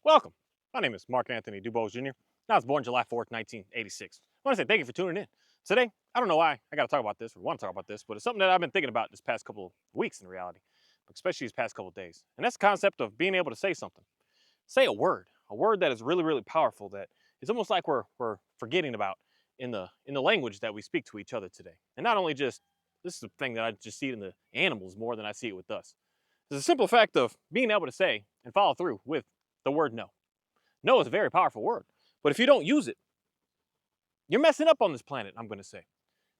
Welcome. My name is Mark Anthony Dubose Jr. I was born July 4th, 1986. I want to say thank you for tuning in. Today, I don't know why I got to talk about this or want to talk about this, but it's something that I've been thinking about this past couple of weeks in reality, especially these past couple of days. And that's the concept of being able to say something. Say a word that is really, really powerful that it's almost like we're forgetting about in the language that we speak to each other today. And not only just this is a thing that I just see it in the animals more than I see it with us. It's a simple fact of being able to say and follow through with the word no. No is a very powerful word, but if you don't use it, you're messing up on this planet, I'm going to say,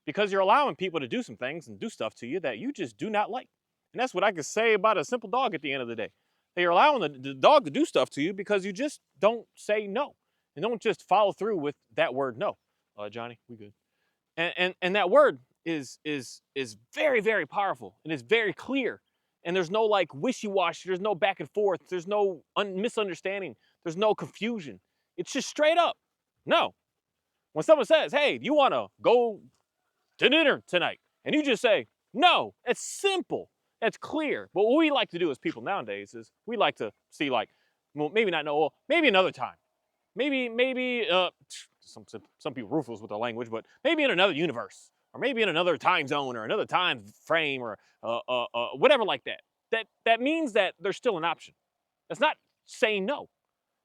because you're allowing people to do some things and do stuff to you that you just do not like. And that's what I could say about a simple dog at the end of the day. That you're allowing the dog to do stuff to you because you just don't say no and don't just follow through with that word no. Johnny, we good. And that word is very, very powerful and it's very clear. And there's no like wishy-washy, there's no back and forth, there's no misunderstanding, there's no confusion. It's just straight up no. When someone says, hey, you want to go to dinner tonight? And you just say, no, it's simple. That's clear. But what we like to do as people nowadays is we like to see like, well, maybe not no, well, maybe another time. Maybe some people ruthless with their language, but maybe in another universe, or maybe in another time zone, or another time frame, or whatever like that. That means that there's still an option. That's not saying no.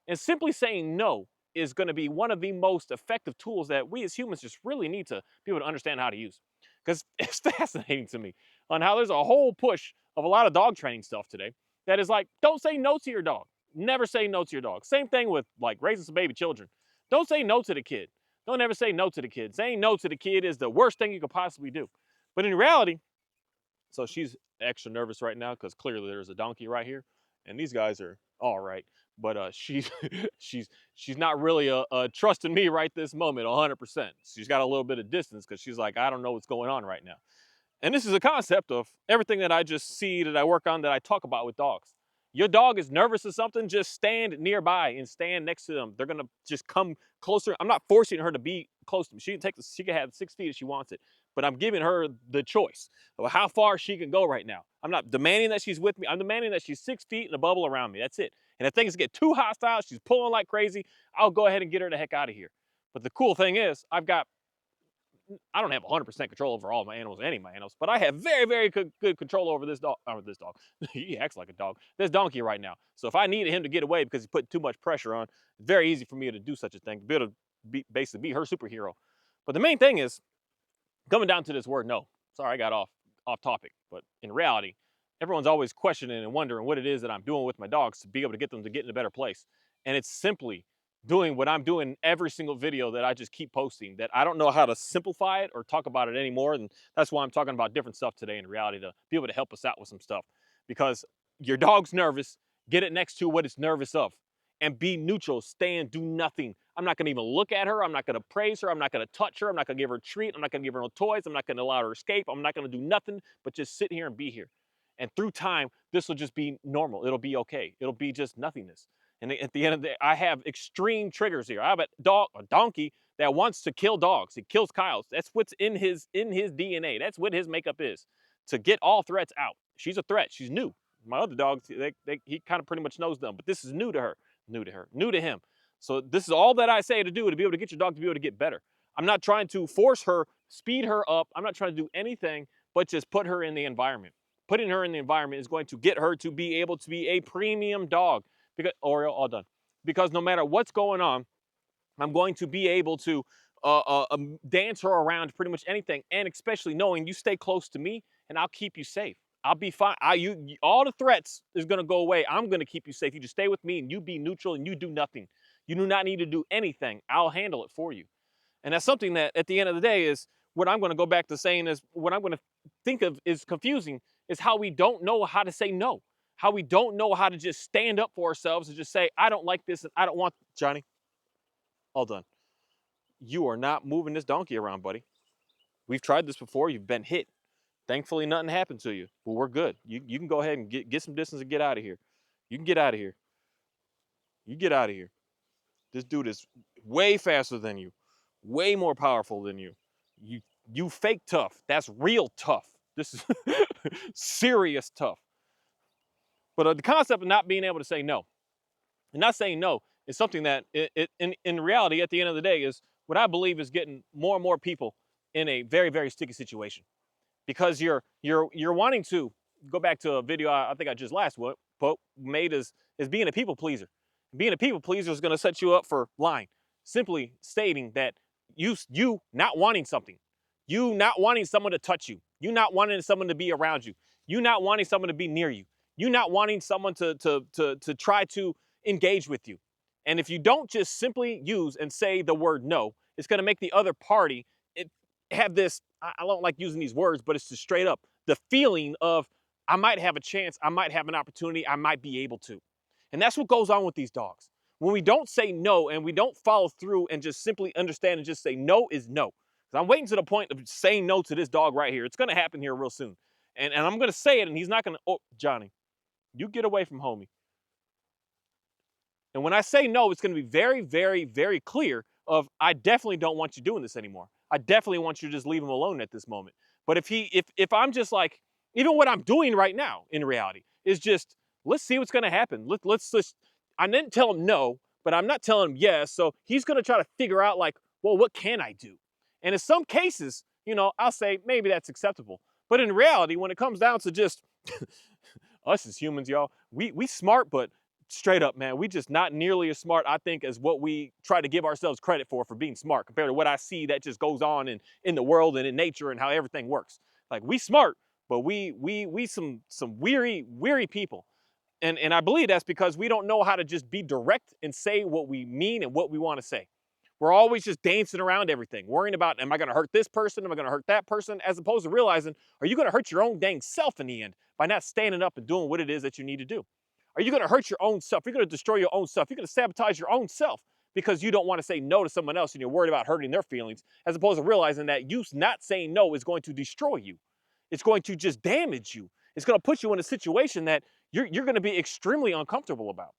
And simply saying no is going to be one of the most effective tools that we as humans just really need to be able to understand how to use. Because it's fascinating to me on how there's a whole push of a lot of dog training stuff today that is like, don't say no to your dog. Never say no to your dog. Same thing with like raising some baby children. Don't say no to the kid. Don't ever say no to the kid. Saying no to the kid is the worst thing you could possibly do. But in reality, so she's extra nervous right now because clearly there's a donkey right here, and these guys are all right. But she's she's not really trusting me right this moment 100%. She's got a little bit of distance because she's like, I don't know what's going on right now. And this is a concept of everything that I just see that I work on that I talk about with dogs. Your dog is nervous or something, just stand nearby and stand next to them. They're gonna just come closer. I'm not forcing her to be close to me. She can have 6 feet if she wants it, but I'm giving her the choice of how far she can go right now. I'm not demanding that she's with me. I'm demanding that she's 6 feet in a bubble around me. That's it. And if things get too hostile, she's pulling like crazy, I'll go ahead and get her the heck out of here. But the cool thing is, I don't have 100% control over all my animals, any of my animals, but I have very, very good control over this dog. This dog, he acts like a dog. This donkey right now. So if I needed him to get away because he's putting too much pressure on, it's very easy for me to do such a thing, be able to basically be her superhero. But the main thing is coming down to this word no. Sorry, I got off topic, but in reality, everyone's always questioning and wondering what it is that I'm doing with my dogs to be able to get them to get in a better place. And it's simply doing what I'm doing every single video that I just keep posting, that I don't know how to simplify it or talk about it anymore. And that's why I'm talking about different stuff today in reality to be able to help us out with some stuff. Because your dog's nervous, get it next to what it's nervous of and be neutral, stand, do nothing. I'm not gonna even look at her. I'm not gonna praise her. I'm not gonna touch her. I'm not gonna give her a treat. I'm not gonna give her no toys. I'm not gonna allow her to escape. I'm not gonna do nothing but just sit here and be here. And through time, this will just be normal. It'll be okay. It'll be just nothingness. And at the end of the day, I have extreme triggers here. I have a donkey that wants to kill dogs. He kills coyotes. That's what's in his DNA. That's what his makeup is. To get all threats out. She's a threat. She's new. My other dogs, he kind of pretty much knows them, but this is new to her, new to him. So this is all that I say to do to be able to get your dog to be able to get better. I'm not trying to force her, speed her up. I'm not trying to do anything but just put her in the environment. Putting her in the environment is going to get her to be able to be a premium dog. Because Oreo, all done. Because no matter what's going on, I'm going to be able to dance her around pretty much anything, and especially knowing you stay close to me, and I'll keep you safe. I'll be fine. All the threats is going to go away. I'm going to keep you safe. You just stay with me, and you be neutral, and you do nothing. You do not need to do anything. I'll handle it for you. And that's something that, at the end of the day, is what I'm going to go back to saying is what I'm going to think of is confusing is how we don't know how to say no. How we don't know how to just stand up for ourselves and just say, I don't like this and I don't want, Johnny, all done. You are not moving this donkey around, buddy. We've tried this before. You've been hit. Thankfully, nothing happened to you. But we're good. You can go ahead and get some distance and get out of here. You can get out of here. You get out of here. This dude is way faster than you, way more powerful than you. You fake tough. That's real tough. This is serious tough. But the concept of not being able to say no. And not saying no is something that in reality, at the end of the day, is what I believe is getting more and more people in a very, very sticky situation, because you're wanting to go back to a video I think I just last made is being a people pleaser. Being a people pleaser is going to set you up for lying, simply stating that you not wanting something, you not wanting someone to touch you, you not wanting someone to be around you, you not wanting someone to be near you, you not wanting someone to try to engage with you. And if you don't just simply use and say the word no, it's going to make the other party have this, I don't like using these words, but it's just straight up the feeling of, I might have a chance, I might have an opportunity, I might be able to. And that's what goes on with these dogs. When we don't say no and we don't follow through and just simply understand and just say no is no. Because I'm waiting to the point of saying no to this dog right here. It's going to happen here real soon. And I'm going to say it, and he's not going to, oh, Johnny, you get away from homie. And when I say no, it's going to be very, very, very clear of, I definitely don't want you doing this anymore. I definitely want you to just leave him alone at this moment. But if I'm just like, even what I'm doing right now in reality is just, let's see what's going to happen. Let's just, I didn't tell him no, but I'm not telling him yes. So he's going to try to figure out like, well, what can I do? And in some cases, I'll say maybe that's acceptable. But in reality, when it comes down to just us as humans, y'all, we smart, but straight up, man, we just not nearly as smart, I think, as what we try to give ourselves credit for being smart, compared to what I see that just goes on in the world and in nature and how everything works. Like, we smart, but we some weary people. And I believe that's because we don't know how to just be direct and say what we mean and what we want to say. We're always just dancing around everything, worrying about, am I going to hurt this person? Am I going to hurt that person? As opposed to realizing, are you going to hurt your own dang self in the end by not standing up and doing what it is that you need to do? Are you going to hurt your own self? You're going to destroy your own self. You're going to sabotage your own self because you don't want to say no to someone else and you're worried about hurting their feelings, as opposed to realizing that you not saying no is going to destroy you. It's going to just damage you. It's going to put you in a situation that you're going to be extremely uncomfortable about.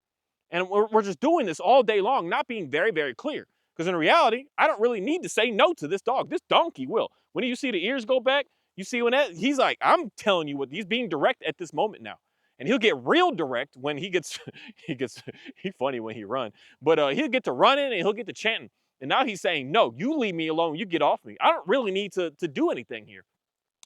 And we're just doing this all day long, not being very, very clear. Because in reality, I don't really need to say no to this dog. This donkey will. When you see the ears go back, you see when that, he's like, I'm telling you what, he's being direct at this moment now. And he'll get real direct when he gets, he's funny when he run. But he'll get to running and he'll get to chanting. And now he's saying, no, you leave me alone, you get off me. I don't really need to do anything here.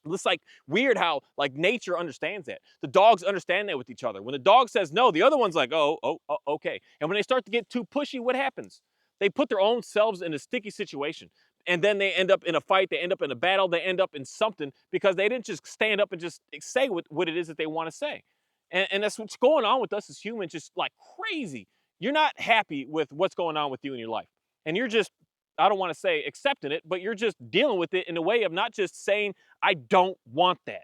It's like weird how like nature understands that. The dogs understand that with each other. When the dog says no, the other one's like, oh, okay. And when they start to get too pushy, what happens? They put their own selves in a sticky situation. And then they end up in a fight, they end up in a battle, they end up in something because they didn't just stand up and just say what it is that they want to say. And that's what's going on with us as humans, just like crazy. You're not happy with what's going on with you in your life. And you're just, I don't want to say accepting it, but you're just dealing with it in a way of not just saying, I don't want that.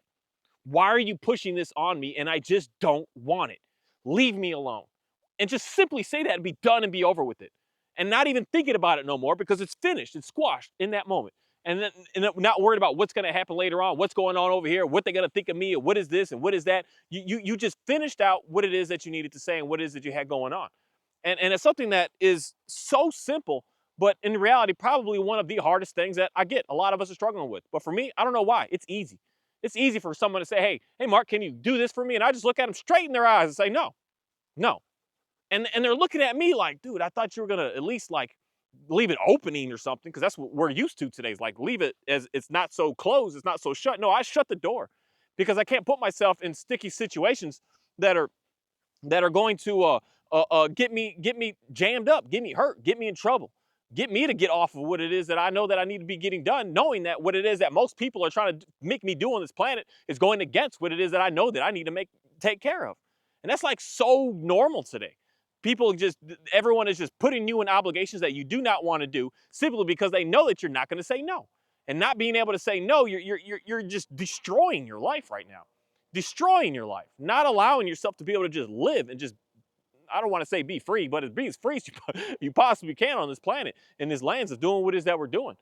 Why are you pushing this on me? And I just don't want it. Leave me alone. And just simply say that and be done and be over with it. And not even thinking about it no more because it's finished, it's squashed in that moment. And then not worried about what's going to happen later on, what's going on over here, what they're going to think of me, or what is this and what is that. You just finished out what it is that you needed to say and what it is that you had going on. And it's something that is so simple, but in reality, probably one of the hardest things that I get a lot of us are struggling with. But for me, I don't know why. It's easy. It's easy for someone to say, hey, Mark, can you do this for me? And I just look at them straight in their eyes and say, no, no. And they're looking at me like, dude, I thought you were gonna at least like leave it opening or something, because that's what we're used to today. Is like leave it as it's not so closed, it's not so shut. No, I shut the door because I can't put myself in sticky situations that are going to get me jammed up, get me hurt, get me in trouble, get me to get off of what it is that I know that I need to be getting done, knowing that what it is that most people are trying to make me do on this planet is going against what it is that I know that I need to take care of. And that's like so normal today. People just, everyone is just putting you in obligations that you do not want to do simply because they know that you're not going to say no. And not being able to say no, you're just destroying your life right now. Destroying your life, not allowing yourself to be able to just live and just, I don't want to say be free, but be as free as you possibly can on this planet, in this lands of doing what it is that we're doing.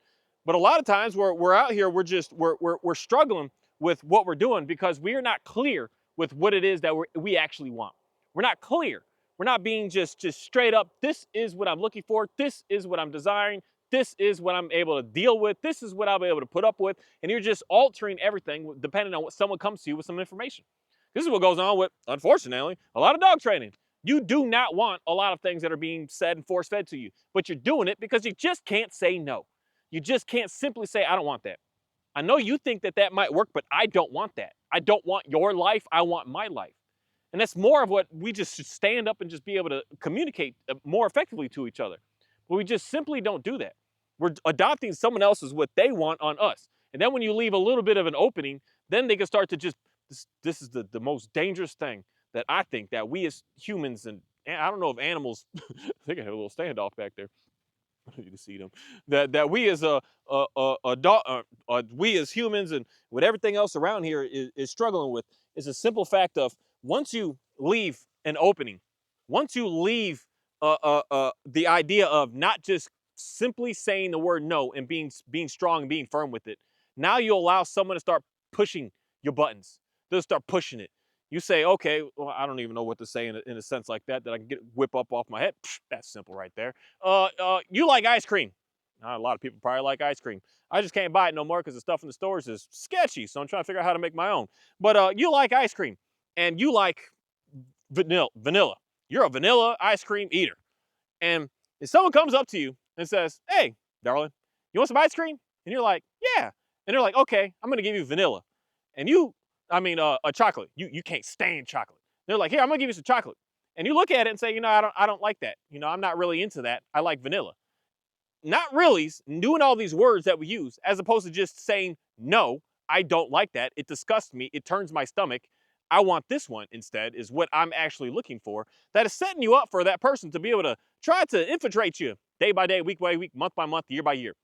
But a lot of times we're out here, we're struggling with what we're doing because we are not clear with what it is that we actually want. We're not clear. We're not being just straight up, this is what I'm looking for, this is what I'm desiring, this is what I'm able to deal with, this is what I'll be able to put up with, and you're just altering everything depending on what someone comes to you with some information. This is what goes on with, unfortunately, a lot of dog training. You do not want a lot of things that are being said and force fed to you, but you're doing it because you just can't say no. You just can't simply say, I don't want that. I know you think that that might work, but I don't want that. I don't want your life. I want my life. And that's more of what we just should stand up and just be able to communicate more effectively to each other. But we just simply don't do that. We're adopting someone else's what they want on us. And then when you leave a little bit of an opening, then they can start to just, this is the most dangerous thing that I think that we as humans, and I don't know if animals, I think I had a little standoff back there. You can see them. That we as we as humans and with everything else around here is struggling with is a simple fact of once you leave an opening, once you leave the idea of not just simply saying the word no and being strong and being firm with it, now you allow someone to start pushing your buttons. They'll start pushing it. You say, okay, well, I don't even know what to say in a sense like that I can whip up off my head. Psh, that's simple right there. You like ice cream. A lot of people probably like ice cream. I just can't buy it no more because the stuff in the stores is sketchy. So I'm trying to figure out how to make my own. But you like ice cream and you like vanilla. You're a vanilla ice cream eater. And if someone comes up to you and says, hey, darling, you want some ice cream? And you're like, yeah. And they're like, okay, I'm going to give you vanilla. And a chocolate. You can't stand chocolate. They're like, here, I'm going to give you some chocolate. And you look at it and say, I don't like that. I'm not really into that. I like vanilla. Not really doing all these words that we use, as opposed to just saying, no, I don't like that. It disgusts me. It turns my stomach. I want this one instead, is what I'm actually looking for. That is setting you up for that person to be able to try to infiltrate you day by day, week by week, month by month, year by year.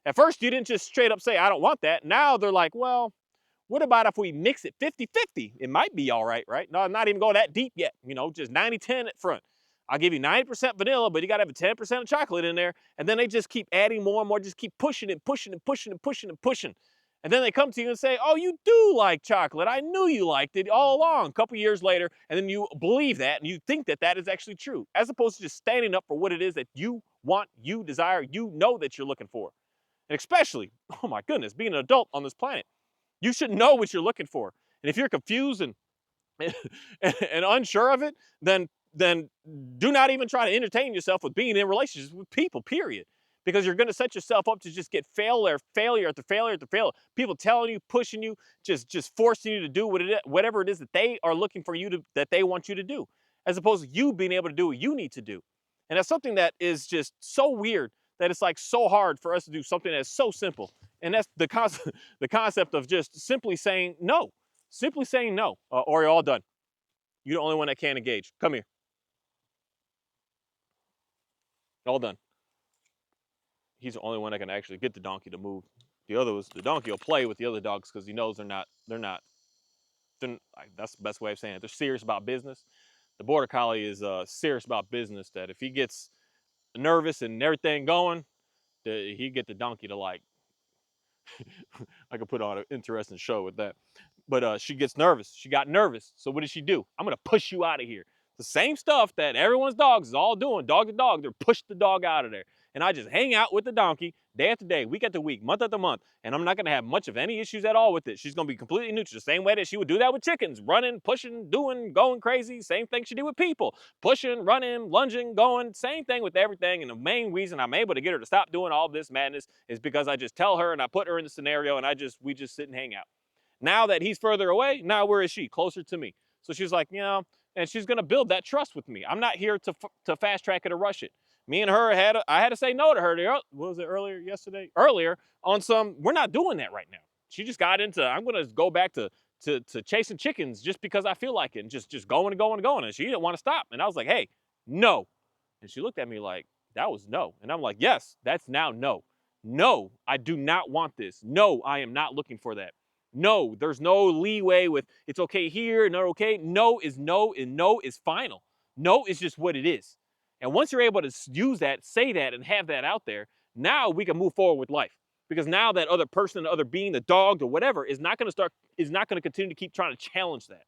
At first, you didn't just straight up say, I don't want that. Now they're like, well, what about if we mix it 50-50? It might be all right, right? No, I'm not even going that deep yet. Just 90-10 at front. I'll give you 90% vanilla, but you got to have a 10% of chocolate in there. And then they just keep adding more and more, just keep pushing and pushing and pushing and pushing and pushing. And then they come to you and say, oh, you do like chocolate. I knew you liked it all along. A couple years later, and then you believe that and you think that that is actually true, as opposed to just standing up for what it is that you want, you desire, that you're looking for. And especially, oh my goodness, being an adult on this planet, you should know what you're looking for. And if you're confused and and unsure of it, then do not even try to entertain yourself with being in relationships with people, period. Because you're going to set yourself up to just get failure after failure after failure. People telling you, pushing you, just forcing you to do whatever it is that they are looking for you to, that they want you to do, as opposed to you being able to do what you need to do. And that's something that is just so weird that it's like so hard for us to do something that's so simple. And that's the concept of just simply saying no. Simply saying no, or you're all done. You're the only one that can't engage. Come here. All done. He's the only one that can actually get the donkey to move. The donkey will play with the other dogs because he knows that's the best way of saying it. They're serious about business. The border collie is serious about business, that if he gets nervous and everything going, he get the donkey to like, I could put on an interesting show with that. But she gets nervous. She got nervous. So what did she do? I'm going to push you out of here. The same stuff that everyone's dogs is all doing, dog to dog. They're push the dog out of there. And I just hang out with the donkey day after day, week after week, month after month. And I'm not going to have much of any issues at all with it. She's going to be completely neutral, the same way that she would do that with chickens, running, pushing, doing, going crazy. Same thing she did with people, pushing, running, lunging, going, same thing with everything. And the main reason I'm able to get her to stop doing all this madness is because I just tell her and I put her in the scenario and we just sit and hang out. Now that he's further away, now where is she? Closer to me. So she's like, and she's going to build that trust with me. I'm not here to fast track it or rush it. Me and her I had to say no to her. What was it Earlier on some, we're not doing that right now. She just got into, I'm going to go back to chasing chickens just because I feel like it, and just going and going and going. And she didn't want to stop. And I was like, hey, no. And she looked at me like, that was no. And I'm like, yes, that's now no. No, I do not want this. No, I am not looking for that. No, there's no leeway with it's okay here, not okay. No is no, and no is final. No is just what it is. And once you're able to use that, say that, and have that out there, now we can move forward with life. Because now that other person, the other being, the dog or whatever, is not going to continue to keep trying to challenge that.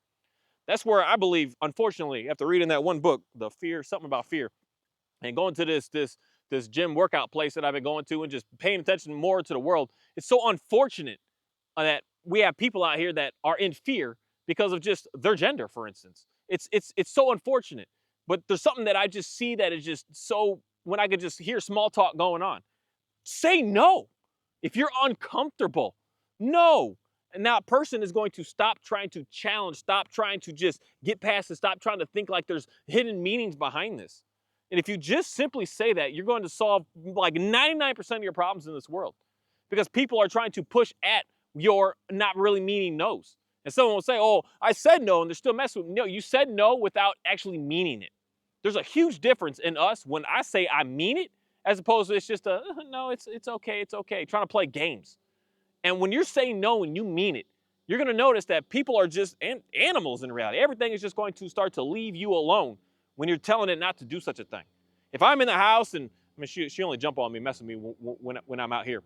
That's where I believe, unfortunately, after reading that one book, something about fear, and going to this gym workout place that I've been going to and just paying attention more to the world, it's so unfortunate that we have people out here that are in fear because of just their gender, for instance. It's so unfortunate But there's something that I just see that is just so, when I could just hear small talk going on. Say no. If you're uncomfortable, no. And now a person is going to stop trying to challenge, stop trying to just get past it, stop trying to think like there's hidden meanings behind this. And if you just simply say that, you're going to solve like 99% of your problems in this world, because people are trying to push at your not really meaning no's. And someone will say, oh, I said no, and they're still messing with me. No, you said no without actually meaning it. There's a huge difference in us when I say I mean it, as opposed to it's just a no, it's okay, it's okay, trying to play games. And when you're saying no and you mean it, you're going to notice that people are just animals in reality. Everything is just going to start to leave you alone when you're telling it not to do such a thing. If I'm in the house, and I mean, she only jump on me, messing with me when I'm out here.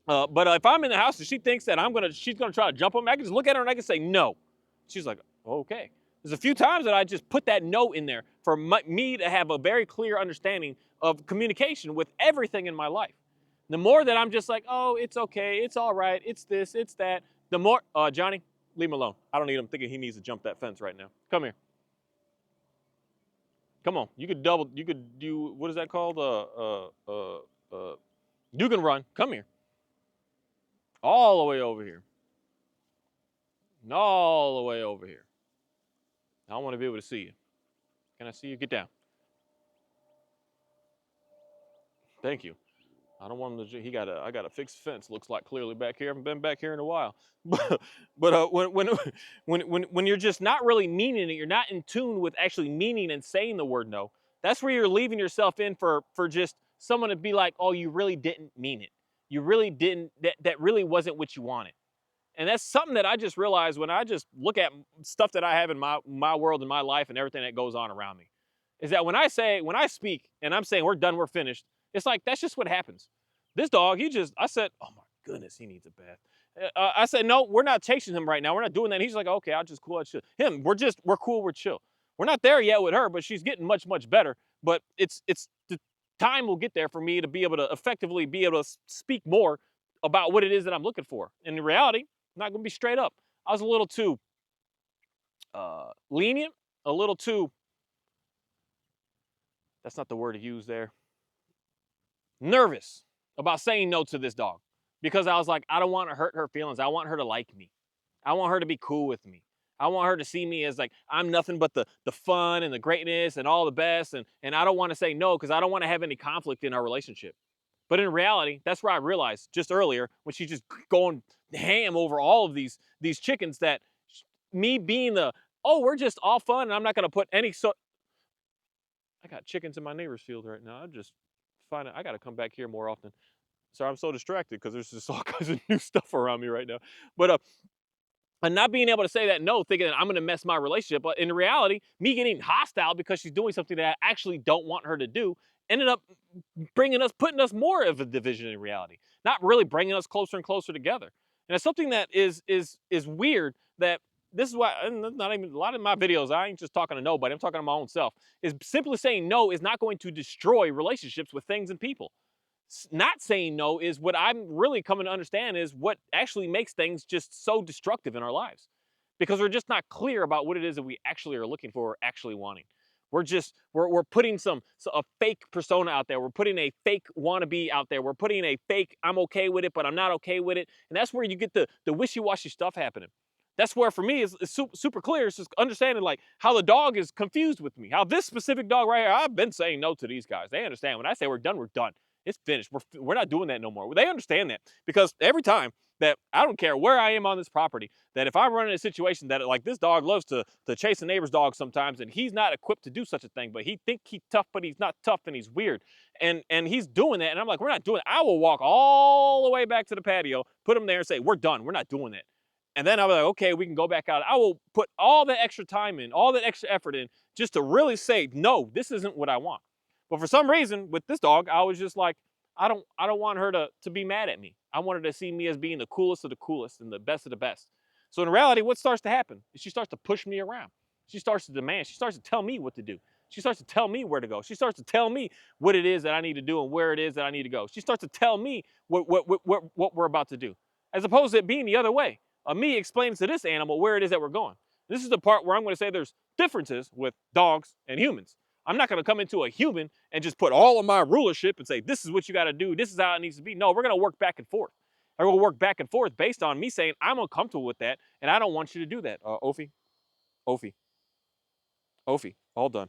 But if I'm in the house and she thinks that she's gonna try to jump on me, I can just look at her and I can say no. She's like, okay. There's a few times that I just put that no in there for me to have a very clear understanding of communication with everything in my life. The more that I'm just like, oh, it's okay, it's all right, it's this, it's that, the more, Johnny, leave him alone. I don't need him thinking he needs to jump that fence right now. Come here. Come on. You could do, what is that called? You can run. Come here. All the way over here. All the way over here. I want to be able to see you. Can I see you? Get down. Thank you. I don't want him to. I got a fixed fence. Looks like clearly back here. I haven't been back here in a while. But when you're just not really meaning it, you're not in tune with actually meaning and saying the word no. That's where you're leaving yourself in for just someone to be like, oh, you really didn't mean it. You really didn't. That really wasn't what you wanted. And that's something that I just realized when I just look at stuff that I have in my world, in my life, and everything that goes on around me, is that when I speak and I'm saying we're done, we're finished, it's like that's just what happens. This dog, I said, oh my goodness, he needs a bath. I said, no, we're not chasing him right now. We're not doing that. He's like, okay, I'll just cool, I'll chill. We're cool, we're chill. We're not there yet with her, but she's getting much, much better. But it's the time will get there for me to be able to effectively be able to speak more about what it is that I'm looking for. And in reality, I'm not going to be straight up. I was a little too lenient, a little too, that's not the word to use there, nervous about saying no to this dog, because I was like, I don't want to hurt her feelings. I want her to like me. I want her to be cool with me. I want her to see me as like I'm nothing but the fun and the greatness and all the best. And I don't want to say no because I don't want to have any conflict in our relationship. But in reality, that's where I realized just earlier when she's just going ham over all of these chickens, that me being we're just all fun and I'm not going to put any, I got chickens in my neighbor's field right now. I just find I got to come back here more often. Sorry, I'm so distracted because there's just all kinds of new stuff around me right now. But and not being able to say that no, thinking that I'm going to mess my relationship. But in reality, me getting hostile because she's doing something that I actually don't want her to do ended up putting us more of a division in reality, not really bringing us closer and closer together. And it's something that is weird, that this is why, not even a lot of my videos, I ain't just talking to nobody, I'm talking to my own self, is simply saying no is not going to destroy relationships with things and people. Not saying no is what I'm really coming to understand is what actually makes things just so destructive in our lives, because we're just not clear about what it is that we actually are looking for or actually wanting. We're putting a fake persona out there. We're putting a fake wannabe out there. We're putting a fake I'm okay with it, but I'm not okay with it. And that's where you get the wishy-washy stuff happening. That's where for me it's super clear. It's just understanding like how the dog is confused with me. How this specific dog right here, I've been saying no to these guys. They understand when I say we're done, we're done. It's finished. We're not doing that no more. They understand that, because every time that I don't care where I am on this property, that if I'm running a situation that like this dog loves to chase a neighbor's dog sometimes, and he's not equipped to do such a thing, but he think he's tough, but he's not tough and he's weird. And he's doing that. And I'm like, we're not doing it. I will walk all the way back to the patio, put him there and say, we're done. We're not doing that. And then I'll be like, okay, we can go back out. I will put all the extra time in, all the extra effort in, just to really say, no, this isn't what I want. But for some reason, with this dog, I was just like, I don't want her to be mad at me. I want her to see me as being the coolest of the coolest and the best of the best. So in reality, what starts to happen is she starts to push me around. She starts to demand. She starts to tell me what to do. She starts to tell me where to go. She starts to tell me what it is that I need to do and where it is that I need to go. She starts to tell me what we're about to do, as opposed to it being the other way, of me explaining to this animal where it is that we're going. This is the part where I'm going to say there's differences with dogs and humans. I'm not going to come into a human and just put all of my rulership and say, this is what you got to do. This is how it needs to be. No, we're going to work back and forth. I will work back and forth based on me saying, I'm uncomfortable with that, and I don't want you to do that. Ophi, all done.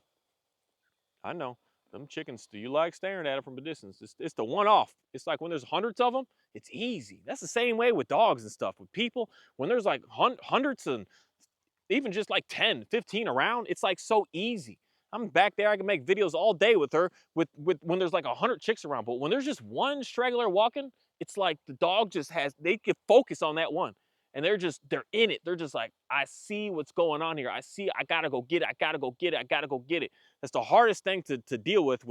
I know. Them chickens, do you like staring at them from a distance? It's the one off. It's like when there's hundreds of them, it's easy. That's the same way with dogs and stuff. With people, when there's like hundreds and even just like 10, 15 around, it's like so easy. I'm back there, I can make videos all day with her with when there's like 100 chicks around. But when there's just one straggler walking, it's like the dog just they can focus on that one. And they're in it. They're just like, I see what's going on here. I gotta go get it. I gotta go get it. I gotta go get it. That's the hardest thing to deal with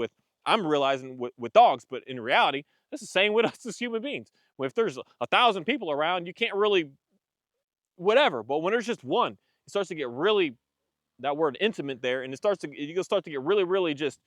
I'm realizing with dogs, but in reality, it's the same with us as human beings. If there's 1,000 people around, you can't really whatever. But when there's just one, it starts to get really, that word intimate there, and you start to get really, really just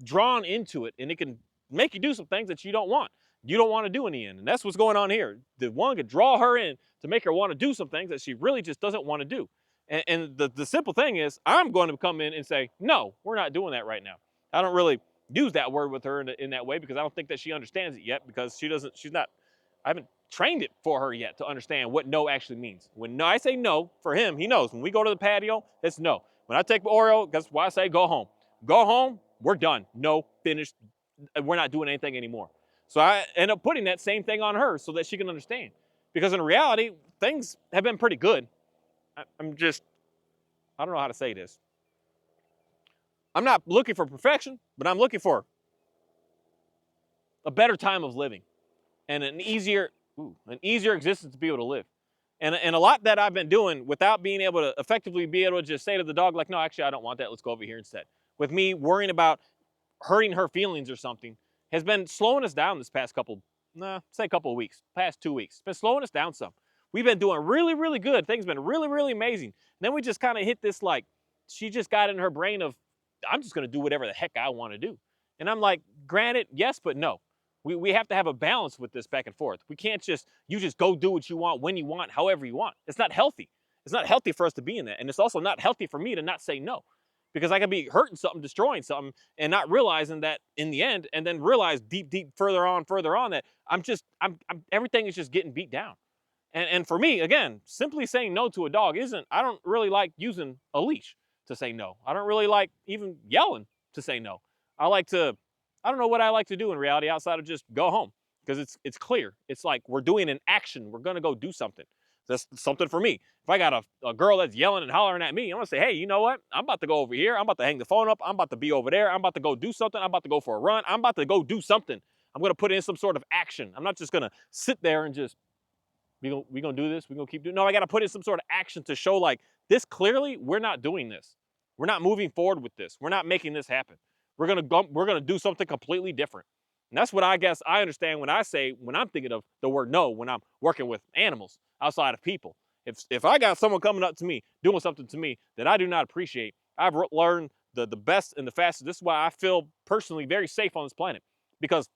drawn into it, and it can make you do some things that you don't want. You don't want to do in the end, and that's what's going on here. The one could draw her in to make her want to do some things that she really just doesn't want to do. And the simple thing is, I'm going to come in and say, no, we're not doing that right now. I don't really use that word with her in that way because I don't think that she understands it yet because I haven't trained it for her yet to understand what no actually means. When I say no, for him, he knows. When we go to the patio, it's no. When I take Oreo, that's why I say go home. Go home, we're done. No, finished. We're not doing anything anymore. So I end up putting that same thing on her so that she can understand. Because in reality, things have been pretty good. I don't know how to say this. I'm not looking for perfection, but I'm looking for a better time of living and an easier existence to be able to live. And a lot that I've been doing without being able to effectively be able to just say to the dog, like, no, actually, I don't want that. Let's go over here instead. With me worrying about hurting her feelings or something has been slowing us down this past couple of weeks, past 2 weeks. It's been slowing us down some. We've been doing really, really good. Things have been really, really amazing. And then we just kind of hit this, like, she just got in her brain of, I'm just going to do whatever the heck I want to do. And I'm like, granted, yes, but no. We have to have a balance with this back and forth. We can't you just go do what you want, when you want, however you want. It's not healthy. It's not healthy for us to be in that. And it's also not healthy for me to not say no. Because I could be hurting something, destroying something, and not realizing that in the end, and then realize deep further on that everything is just getting beat down. And for me, again, simply saying no to a dog I don't really like using a leash to say no. I don't really like even yelling to say no. I don't know what I like to do in reality outside of just go home because it's clear. It's like we're doing an action. We're going to go do something. That's something for me. If I got a girl that's yelling and hollering at me, I'm going to say, hey, you know what? I'm about to go over here. I'm about to hang the phone up. I'm about to be over there. I'm about to go do something. I'm about to go for a run. I'm about to go do something. I'm going to put in some sort of action. I'm not just going to sit there and just, we gonna do this. We're going to keep doing. No, I got to put in some sort of action to show like this clearly we're not doing this. We're not moving forward with this. We're not making this happen. We're gonna do something completely different. And that's what I guess I understand when I'm thinking of the word no when I'm working with animals outside of people. If I got someone coming up to me doing something to me that I do not appreciate, I've learned the best and the fastest. This is why I feel personally very safe on this planet because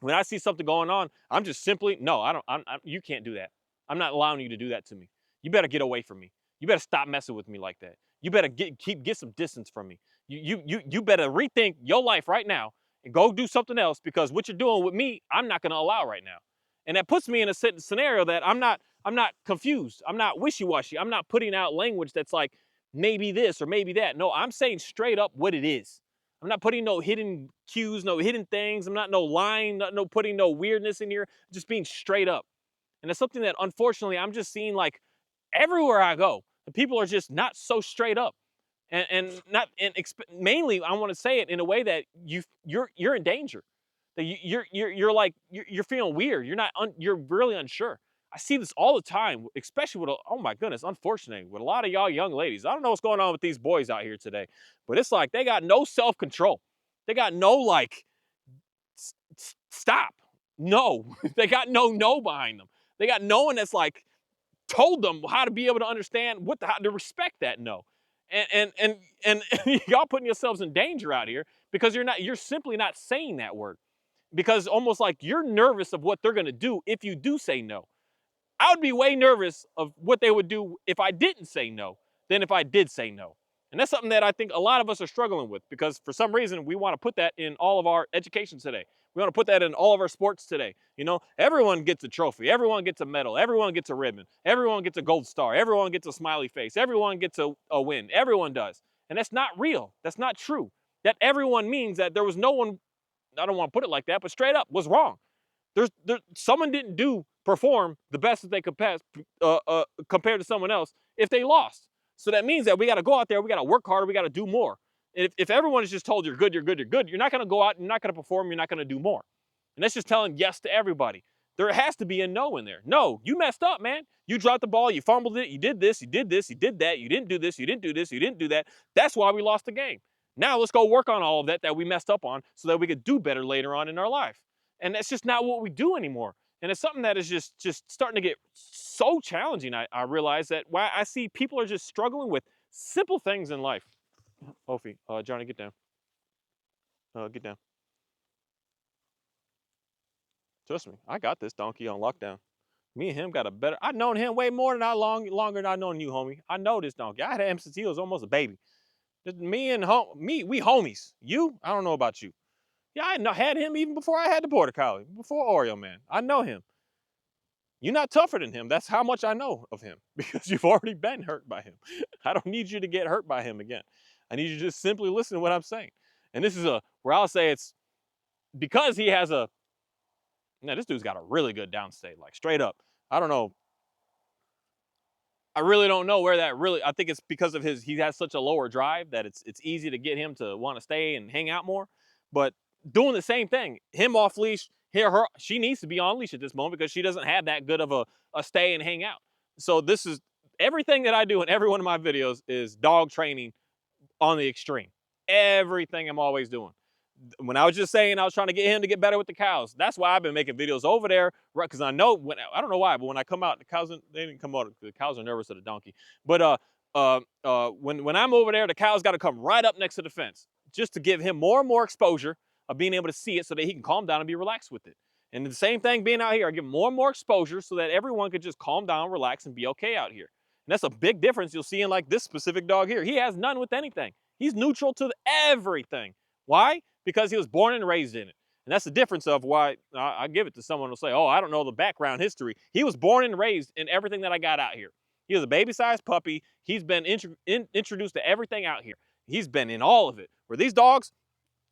when I see something going on, I'm just simply no. You can't do that. I'm not allowing you to do that to me. You better get away from me. You better stop messing with me like that. You better get some distance from me. You better rethink your life right now and go do something else because what you're doing with me, I'm not going to allow right now. And that puts me in a scenario that I'm not confused. I'm not wishy-washy. I'm not putting out language that's like maybe this or maybe that. No, I'm saying straight up what it is. I'm not putting no hidden cues, no hidden things. I'm not no lying, no putting no weirdness in here. Just being straight up. And it's something that unfortunately I'm just seeing like everywhere I go. The people are just not so straight up. Mainly I want to say it in a way that you're in danger. That you're feeling weird. You're really unsure. I see this all the time, especially oh my goodness, unfortunately, with a lot of y'all young ladies. I don't know what's going on with these boys out here today, but it's like they got no self-control. They got no like stop. No. They got no behind them. They got no one that's like told them how to be able to understand how to respect that no. And y'all putting yourselves in danger out here because you're simply not saying that word. Because almost like you're nervous of what they're going to do if you do say no. I would be way nervous of what they would do if I didn't say no. than if I did say no. And that's something that I think a lot of us are struggling with, because for some reason we want to put that in all of our education today. We want to put that in all of our sports today. You know, everyone gets a trophy, everyone gets a medal, everyone gets a ribbon, everyone gets a gold star, everyone gets a smiley face, everyone gets a win. Everyone does. And that's not real. That's not true. That everyone means that there was no one, I don't want to put it like that, but straight up was wrong. Someone didn't perform the best that they could compared to someone else if they lost. So that means that we got to go out there, we got to work harder, we got to do more. And if everyone is just told you're good, you're good, you're good, you're not going to go out, you're not going to perform, you're not going to do more. And that's just telling yes to everybody. There has to be a no in there. No, you messed up, man. You dropped the ball, you fumbled it, you did this, you did this, you did that, you didn't do this, you didn't do this, you didn't do that. That's why we lost the game. Now let's go work on all of that we messed up on so that we could do better later on in our life. And that's just not what we do anymore. And it's something that is just starting to get so challenging. I realize that why I see people are just struggling with simple things in life. Ophi, Johnny, get down. Get down. Trust me, I got this donkey on lockdown. Me and him got a better. I've known him way more than longer than I've known you, homie. I know this donkey. I had him since he was almost a baby. Just we homies. You, I don't know about you. Yeah, I had him even before I had the border collie, before Oreo man. I know him. You're not tougher than him. That's how much I know of him, because you've already been hurt by him. I don't need you to get hurt by him again. I need you to just simply listen to what I'm saying. And this is where I'll say it's because he has now this dude's got a really good downstate, like straight up. I don't know. I really don't know where that really, I think it's because of he has such a lower drive that it's easy to get him to want to stay and hang out more. But doing the same thing, him off leash, she needs to be on leash at this moment because she doesn't have that good of a stay and hang out. So this is everything that I do in every one of my videos is dog training on the extreme. Everything I'm always doing. When I was just saying I was trying to get him to get better with the cows, that's why I've been making videos over there, right? Because I know I don't know why, but when I come out, the cows they didn't come out. The cows are nervous of the donkey. But when I'm over there, the cows got to come right up next to the fence just to give him more and more exposure of being able to see it, so that he can calm down and be relaxed with it. And the same thing being out here, I give more and more exposure so that everyone could just calm down, relax, and be okay out here. And that's a big difference you'll see in like this specific dog here. He has none with anything. He's neutral to everything. Why? Because he was born and raised in it. And that's the difference of why I give it to someone who'll say, oh, I don't know the background history. He was born and raised in everything that I got out here. He was a baby-sized puppy. He's been introduced to everything out here. He's been in all of it. Where these dogs,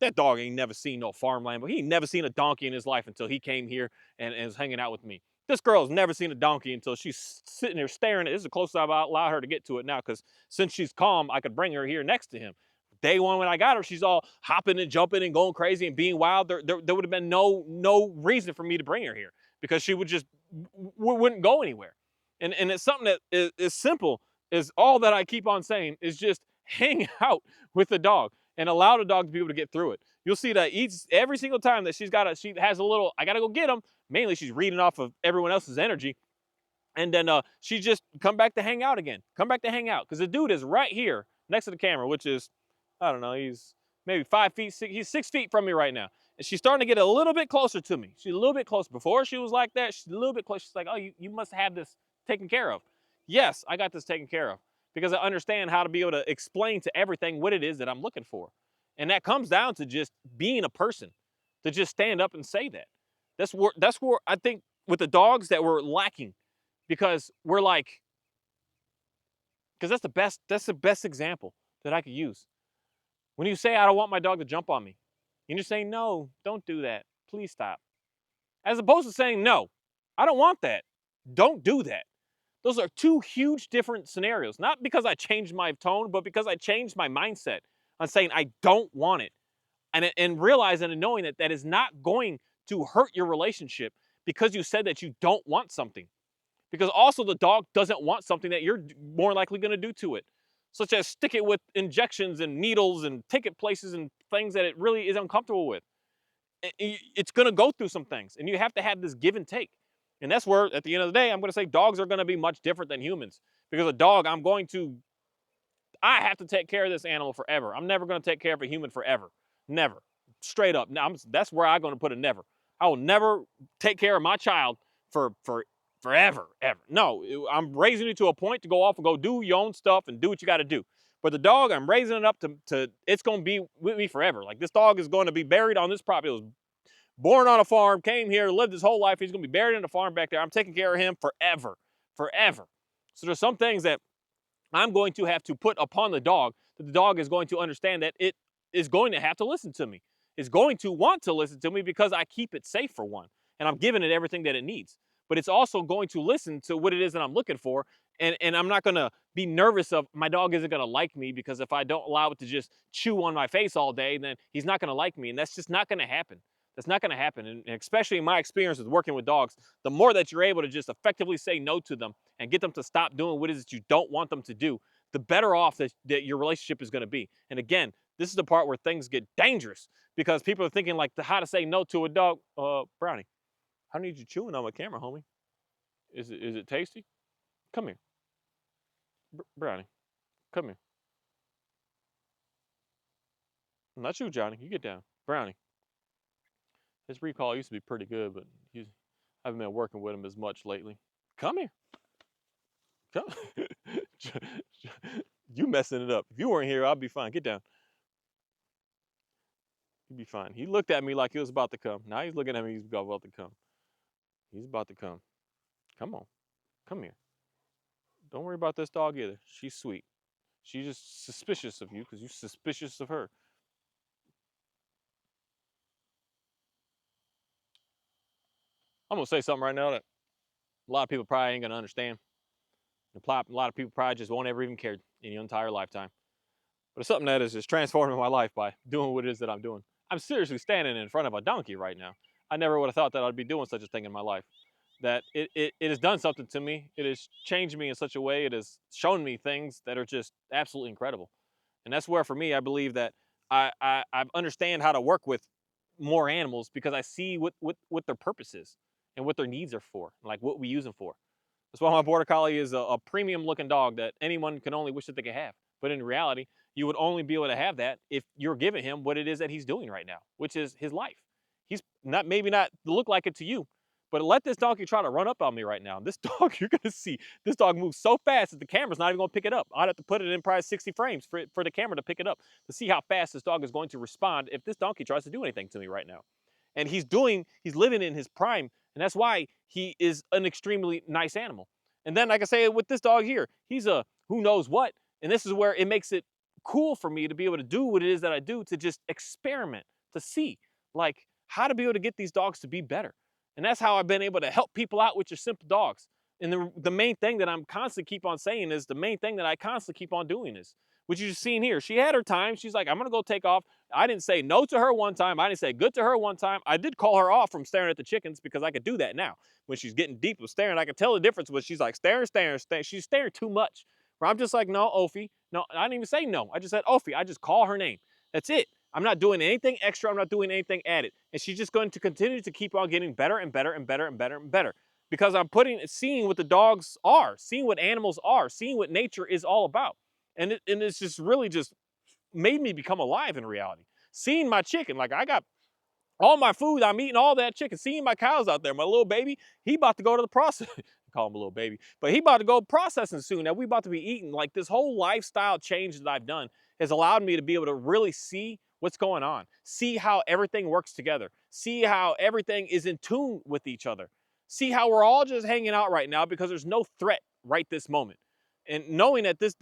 that dog ain't never seen no farmland, but he ain't never seen a donkey in his life until he came here and was hanging out with me. This girl's never seen a donkey until she's sitting there staring at it. This is the closest I've allowed her to get to it now, because since she's calm, I could bring her here next to him. Day one when I got her, she's all hopping and jumping and going crazy and being wild. There would have been no reason for me to bring her here, because she would just wouldn't go anywhere. And it's something that is simple, is all that I keep on saying is just hang out with the dog and allow the dog to be able to get through it. You'll see that every single time that she has a little, I gotta go get him. Mainly she's reading off of everyone else's energy. And then she just come back to hang out again. Come back to hang out. Because the dude is right here next to the camera, which is, I don't know, he's maybe 5 feet, he's 6 feet from me right now. And she's starting to get a little bit closer to me. She's a little bit closer. Before she was like that, she's a little bit closer. She's like, oh, you must have this taken care of. Yes, I got this taken care of, because I understand how to be able to explain to everything what it is that I'm looking for. And that comes down to just being a person, to just stand up and say that. That's where I think with the dogs that we're lacking, because we're like, because that's the best example that I could use. When you say, I don't want my dog to jump on me, and you're saying, no, don't do that. Please stop. As opposed to saying, no, I don't want that. Don't do that. Those are two huge different scenarios. Not because I changed my tone, but because I changed my mindset on saying I don't want it. And realizing and knowing that that is not going to hurt your relationship because you said that you don't want something. Because also the dog doesn't want something that you're more likely going to do to it, such as stick it with injections and needles and take it places and things that it really is uncomfortable with. It's going to go through some things, and you have to have this give and take. And that's where, at the end of the day, I'm going to say dogs are going to be much different than humans. Because a dog, I have to take care of this animal forever. I'm never going to take care of a human forever. Never. Straight up. Now, that's where I'm going to put a never. I will never take care of my child for forever, ever. No, I'm raising it to a point to go off and go do your own stuff and do what you got to do. But the dog, I'm raising it up to it's going to be with me forever. Like this dog is going to be buried on this property. It was born on a farm, came here, lived his whole life. He's going to be buried in the farm back there. I'm taking care of him forever, forever. So there's some things that I'm going to have to put upon the dog that the dog is going to understand that it is going to have to listen to me. It's going to want to listen to me because I keep it safe for one, and I'm giving it everything that it needs. But it's also going to listen to what it is that I'm looking for, and I'm not going to be nervous of my dog isn't going to like me because if I don't allow it to just chew on my face all day, then he's not going to like me, and that's just not going to happen. That's not going to happen, and especially in my experience with working with dogs, the more that you're able to just effectively say no to them and get them to stop doing what it is that you don't want them to do, the better off that your relationship is going to be. And again, this is the part where things get dangerous because people are thinking like how to say no to a dog. Brownie, I need you chewing on my camera, homie. Is it tasty? Come here, Brownie. Come here. Not you, Johnny. You get down, Brownie. His recall used to be pretty good, but I haven't been working with him as much lately. Come here. Come. You messing it up. If you weren't here, I'd be fine. Get down. You'd be fine. He looked at me like he was about to come. Now he's looking at me. He's about to come. He's about to come. Come on. Come here. Don't worry about this dog either. She's sweet. She's just suspicious of you because you're suspicious of her. I'm going to say something right now that a lot of people probably ain't going to understand. A lot of people probably just won't ever even care in your entire lifetime. But it's something that is just transforming my life by doing what it is that I'm doing. I'm seriously standing in front of a donkey right now. I never would have thought that I'd be doing such a thing in my life. That it has done something to me. It has changed me in such a way. It has shown me things that are just absolutely incredible. And that's where, for me, I believe that I understand how to work with more animals because I see what their purpose is and what their needs are for, like what we use them for. That's why my border collie is a premium looking dog that anyone can only wish that they could have. But in reality, you would only be able to have that if you're giving him what it is that he's doing right now, which is his life. He's not maybe not look like it to you, but let this donkey try to run up on me right now. This dog, you're gonna see, this dog moves so fast that the camera's not even gonna pick it up. I'd have to put it in probably 60 frames for the camera to pick it up to see how fast this dog is going to respond if this donkey tries to do anything to me right now. And he's living in his prime, and that's why he is an extremely nice animal. And then, like I say, with this dog here, he's a who knows what, and this is where it makes it cool for me to be able to do what it is that I do, to just experiment, to see like how to be able to get these dogs to be better. And that's how I've been able to help people out with your simple dogs. And the main thing that I'm constantly keep on saying is the main thing that I constantly keep on doing is what you just seen here. She had her time. She's like, I'm gonna go take off. I didn't say no to her one time. I didn't say good to her one time. I did call her off from staring at the chickens because I could do that now. When she's getting deep with staring, I can tell the difference when she's like staring, staring, staring. She's staring too much. Where I'm just like, no, Ophi. No, I didn't even say no. I just said Ophi. I just call her name. That's it. I'm not doing anything extra. I'm not doing anything added. And she's just going to continue to keep on getting better and better and better and better and better. Because I'm seeing what the dogs are, seeing what animals are, seeing what nature is all about. And it's just really just made me become alive in reality. Seeing my chicken, like I got all my food, I'm eating all that chicken. Seeing my cows out there, my little baby, he about to go to the process. Call him a little baby, but he about to go processing soon. Now we about to be eating. Like this whole lifestyle change that I've done has allowed me to be able to really see what's going on, see how everything works together, see how everything is in tune with each other, see how we're all just hanging out right now because there's no threat right this moment. And knowing that this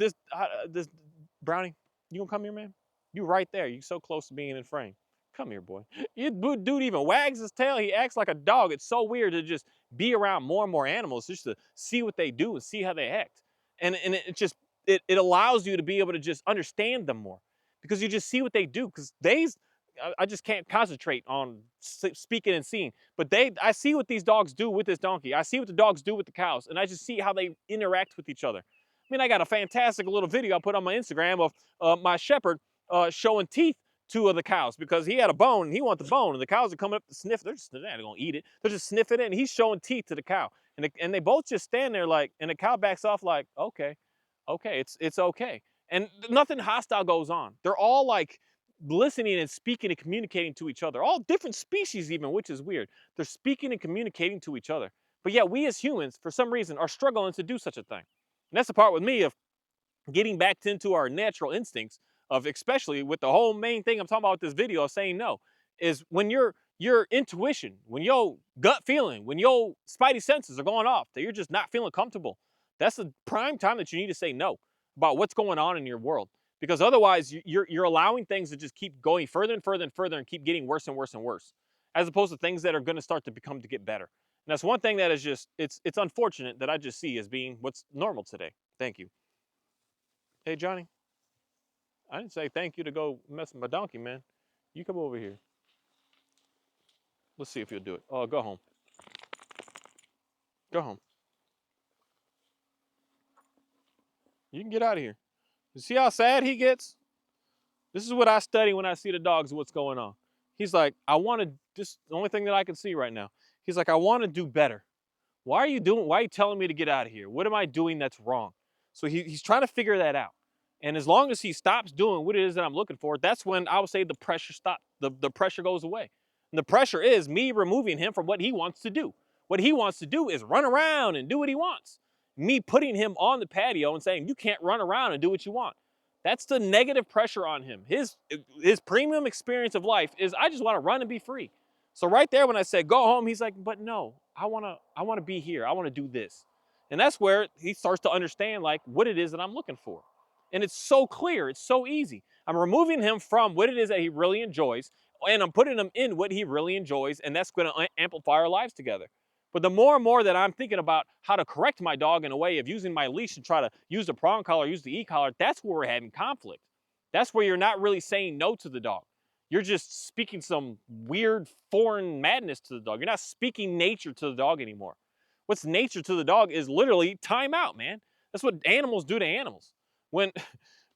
Brownie, you gonna come here, man? You right there. You so close to being in frame. Come here, boy. You dude even wags his tail. He acts like a dog. It's so weird to just be around more and more animals just to see what they do and see how they act. And it just it allows you to be able to just understand them more because you just see what they do. Because I just can't concentrate on speaking and seeing. But I see what these dogs do with this donkey. I see what the dogs do with the cows, and I just see how they interact with each other. I mean, I got a fantastic little video I put on my Instagram of my shepherd showing teeth two of the cows because he had a bone and he wanted the bone, and the cows are coming up to sniff. They're not gonna eat it. They're just sniffing it, and he's showing teeth to the cow, and they both just stand there like, and the cow backs off like, okay, okay, it's okay, and nothing hostile goes on. They're all like listening and speaking and communicating to each other, all different species even, which is weird. They're speaking and communicating to each other, But yet we as humans, for some reason, are struggling to do such a thing. And that's the part with me of getting back into our natural instincts of, especially with the whole main thing I'm talking about with this video of saying no, is when your intuition, when your gut feeling, when your spidey senses are going off, that you're just not feeling comfortable. That's the prime time that you need to say no about what's going on in your world. Because otherwise you're allowing things to just keep going further and further and further and keep getting worse and worse and worse. As opposed to things that are going to start to become to get better. And that's one thing that is just it's unfortunate that I just see as being what's normal today. Thank you. Hey Johnny, I didn't say thank you to go mess with my donkey, man. You come over here. Let's see if you'll do it. Oh, go home. Go home. You can get out of here. You see how sad he gets? This is what I study when I see the dogs, what's going on. He's like, I want to, this the only thing that I can see right now. He's like, I want to do better. Why are you telling me to get out of here? What am I doing that's wrong? So he's trying to figure that out. And as long as he stops doing what it is that I'm looking for, that's when I would say the pressure stops. The pressure goes away. And the pressure is me removing him from what he wants to do. What he wants to do is run around and do what he wants. Me putting him on the patio and saying, you can't run around and do what you want. That's the negative pressure on him. His premium experience of life is, I just want to run and be free. So right there when I said go home, he's like, but no, I want to be here. I want to do this. And that's where he starts to understand like what it is that I'm looking for. And it's so clear, it's so easy. I'm removing him from what it is that he really enjoys, and I'm putting him in what he really enjoys, and that's going to amplify our lives together. But the more and more that I'm thinking about how to correct my dog in a way of using my leash to try to use the prong collar, use the e-collar, that's where we're having conflict. That's where you're not really saying no to the dog. You're just speaking some weird foreign madness to the dog. You're not speaking nature to the dog anymore. What's nature to the dog is literally time out, man. That's what animals do to animals. When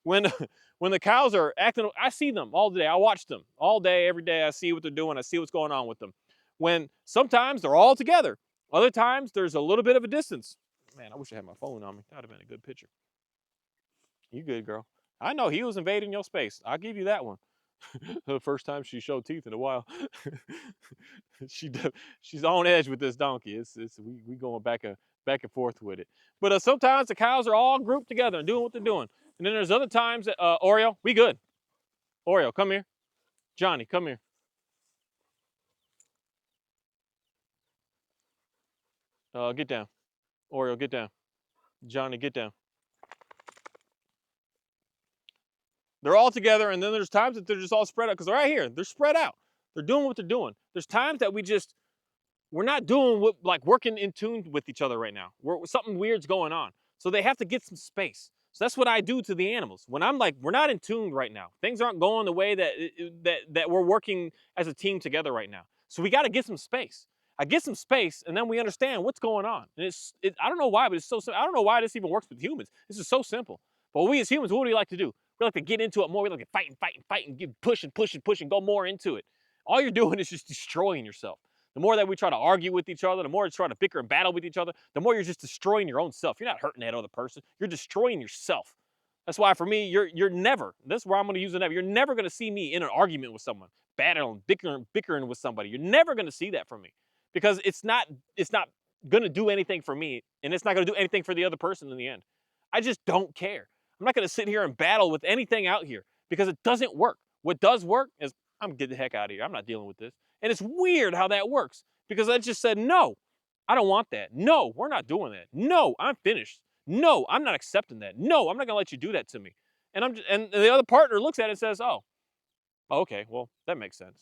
when when the cows are acting, I see them all day. I watch them all day, every day. I see what they're doing. I see what's going on with them. When sometimes they're all together. Other times there's a little bit of a distance. Man, I wish I had my phone on me. That'd have been a good picture. You good, girl. I know he was invading your space. I'll give you that one. The first time she showed teeth in a while. She's on edge with this donkey. We going back and forth with it. But sometimes the cows are all grouped together and doing what they're doing. And then there's other times that Oreo, we good. Oreo, come here. Johnny, come here. Get down. Oreo, get down. Johnny, get down. They're all together, and then there's times that they're just all spread out because they're right here. They're spread out. They're doing what they're doing. There's times that we're not doing what, like working in tune with each other right now. Something weird's going on. So they have to get some space. So that's what I do to the animals. When I'm like, we're not in tune right now. Things aren't going the way that we're working as a team together right now. So we got to get some space. I get some space, and then we understand what's going on. And I don't know why, but it's so simple. I don't know why this even works with humans. This is so simple. But we as humans, what do we like to do? We like to get into it more. We like to fight and get push and go more into it. All you're doing is just destroying yourself. The more that we try to argue with each other, the more you try to bicker and battle with each other, the more you're just destroying your own self. You're not hurting that other person. You're destroying yourself. That's why for me, you're never, this is where I'm going to use it never. You're never going to see me in an argument with someone, battling, bickering with somebody. You're never going to see that from me because it's not going to do anything for me, and it's not going to do anything for the other person in the end. I just don't care. I'm not going to sit here and battle with anything out here because it doesn't work. What does work is I'm getting the heck out of here. I'm not dealing with this. And it's weird how that works because I just said, no, I don't want that. No, we're not doing that. No, I'm finished. No, I'm not accepting that. No, I'm not going to let you do that to me. And the other partner looks at it and says, oh, okay, well, that makes sense.